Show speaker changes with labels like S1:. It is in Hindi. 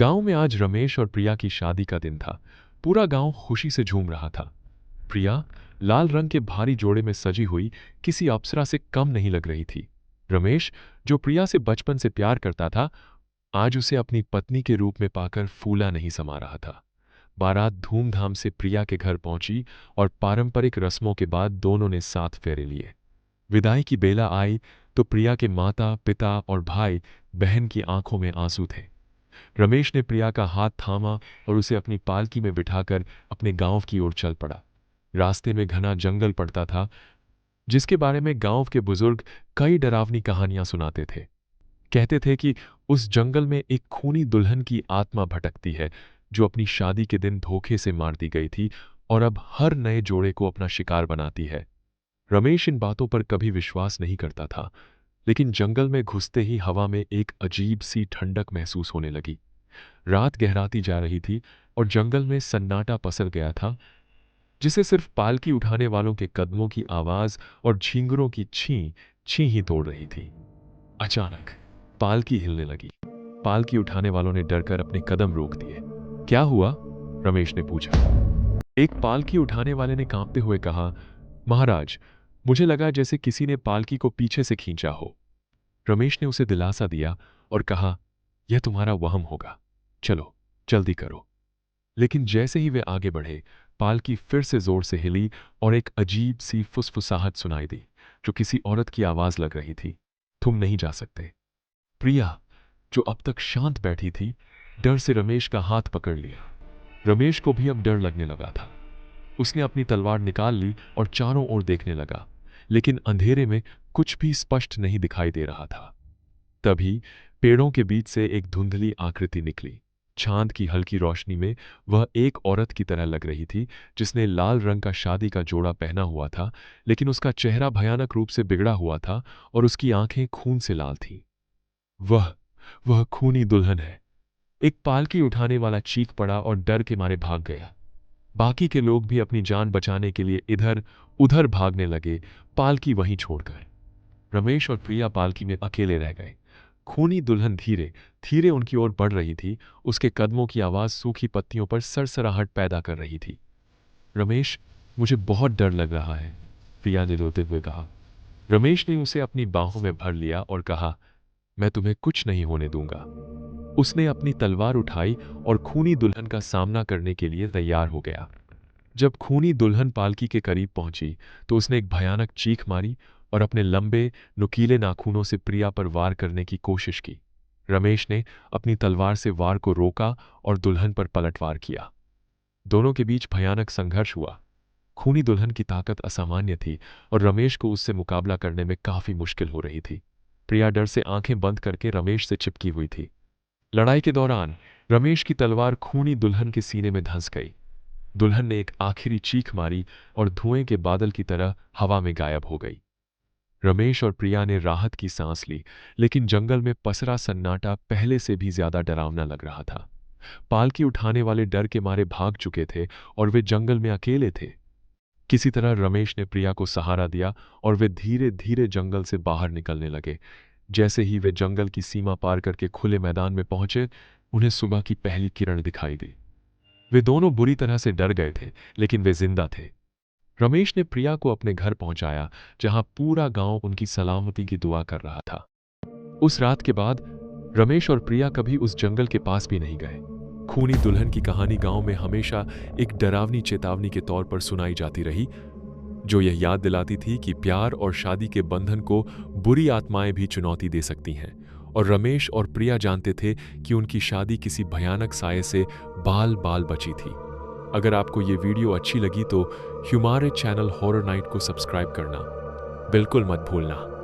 S1: गांव में आज रमेश और प्रिया की शादी का दिन था। पूरा गांव खुशी से झूम रहा था। प्रिया लाल रंग के भारी जोड़े में सजी हुई किसी अप्सरा से कम नहीं लग रही थी। रमेश, जो प्रिया से बचपन से प्यार करता था, आज उसे अपनी पत्नी के रूप में पाकर फूला नहीं समा रहा था। बारात धूमधाम से प्रिया के घर पहुंची और पारंपरिक रस्मों के बाद दोनों ने 7 फेरे लिए। विदाई की बेला आई तो प्रिया के माता पिता और भाई बहन की आंखों में आंसू थे। रमेश ने प्रिया का हाथ थामा और उसे अपनी पालकी में बिठाकर अपने गांव की ओर चल पड़ा। रास्ते में घना जंगल पड़ता था, जिसके बारे में गांव के बुजुर्ग कई डरावनी कहानियां सुनाते थे। कहते थे कि उस जंगल में एक खूनी दुल्हन की आत्मा भटकती है, जो अपनी शादी के दिन धोखे से मार दी गई थी और अब हर नए जोड़े को अपना शिकार बनाती है। रमेश इन बातों पर कभी विश्वास नहीं करता था, लेकिन जंगल में घुसते ही हवा में एक अजीब सी ठंडक महसूस होने लगी। रात गहराती जा रही थी और जंगल में सन्नाटा पसर गया था, जिसे सिर्फ पालकी उठाने वालों के कदमों की आवाज और झींगुरों की छी छी ही तोड़ रही थी। अचानक पालकी हिलने लगी। पालकी उठाने वालों ने डरकर अपने कदम रोक दिए। क्या हुआ? रमेश ने पूछा। एक पालकी उठाने वाले ने कांपते हुए कहा, महाराज, मुझे लगा जैसे किसी ने पालकी को पीछे से खींचा हो। रमेश ने उसे दिलासा दिया और कहा, यह तुम्हारा वहम होगा, चलो जल्दी करो। लेकिन जैसे ही वे आगे बढ़े, पालकी फिर से जोर से हिली और एक अजीब सी फुसफुसाहट सुनाई दी, जो किसी औरत की आवाज लग रही थी। तुम नहीं जा सकते। प्रिया, जो अब तक शांत बैठी थी, डर से रमेश का हाथ पकड़ लिया। रमेश को भी अब डर लगने लगा था। उसने अपनी तलवार निकाल ली और चारों ओर देखने लगा, लेकिन अंधेरे में कुछ भी स्पष्ट नहीं दिखाई दे रहा था। तभी पेड़ों के बीच से एक धुंधली आकृति निकली। चांद की हल्की रोशनी में वह एक औरत की तरह लग रही थी, जिसने लाल रंग का शादी का जोड़ा पहना हुआ था, लेकिन उसका चेहरा भयानक रूप से बिगड़ा हुआ था और उसकी आंखें खून से लाल थीं। वह खूनी दुल्हन है। एक पालकी उठाने वाला चीख पड़ा और डर के मारे भाग गया। बाकी के लोग भी अपनी जान बचाने के लिए इधर उधर भागने लगे, पालकी वहीं छोड़कर। रमेश और प्रिया पालकी में अकेले रह गए। खूनी दुल्हन धीरे धीरे उनकी ओर बढ़ रही थी। उसके कदमों की आवाज सूखी पत्तियों पर सरसराहट पैदा कर रही थी। रमेश, मुझे बहुत डर लग रहा है, प्रिया ने रोते हुए कहा। रमेश ने उसे अपनी बाहों में भर लिया और कहा, मैं तुम्हें कुछ नहीं होने दूंगा। उसने अपनी तलवार उठाई और खूनी दुल्हन का सामना करने के लिए तैयार हो गया। जब खूनी दुल्हन पालकी के करीब पहुंची तो उसने एक भयानक चीख मारी और अपने लंबे नुकीले नाखूनों से प्रिया पर वार करने की कोशिश की। रमेश ने अपनी तलवार से वार को रोका और दुल्हन पर पलटवार किया। दोनों के बीच भयानक संघर्ष हुआ। खूनी दुल्हन की ताकत असामान्य थी और रमेश को उससे मुकाबला करने में काफी मुश्किल हो रही थी। प्रिया डर से आंखें बंद करके रमेश से चिपकी हुई थी। लड़ाई के दौरान रमेश की तलवार खूनी दुल्हन के सीने में धंस गई। दुल्हन ने एक आखिरी चीख मारी और धुएं के बादल की तरह हवा में गायब हो गई। रमेश और प्रिया ने राहत की सांस ली, लेकिन जंगल में पसरा सन्नाटा पहले से भी ज्यादा डरावना लग रहा था। पालकी उठाने वाले डर के मारे भाग चुके थे और वे जंगल में अकेले थे। किसी तरह रमेश ने प्रिया को सहारा दिया और वे धीरे धीरे जंगल से बाहर निकलने लगे। जैसे ही वे जंगल की सीमा पार करके खुले मैदान में पहुंचे, उन्हें सुबह की पहली किरण दिखाई दी। वे दोनों बुरी तरह से डर गए थे, लेकिन वे जिंदा थे। रमेश ने प्रिया को अपने घर पहुंचाया, जहां पूरा गांव उनकी सलामती की दुआ कर रहा था। उस रात के बाद रमेश और प्रिया कभी उस जंगल के पास भी नहीं गए। खूनी दुल्हन की कहानी गांव में हमेशा एक डरावनी चेतावनी के तौर पर सुनाई जाती रही, जो यह याद दिलाती थी कि प्यार और शादी के बंधन को बुरी आत्माएं भी चुनौती दे सकती हैं। और रमेश और प्रिया जानते थे कि उनकी शादी किसी भयानक साये से बाल बाल बची थी। अगर आपको ये वीडियो अच्छी लगी तो हमारे चैनल हॉरर नाइट को सब्सक्राइब करना बिल्कुल मत भूलना।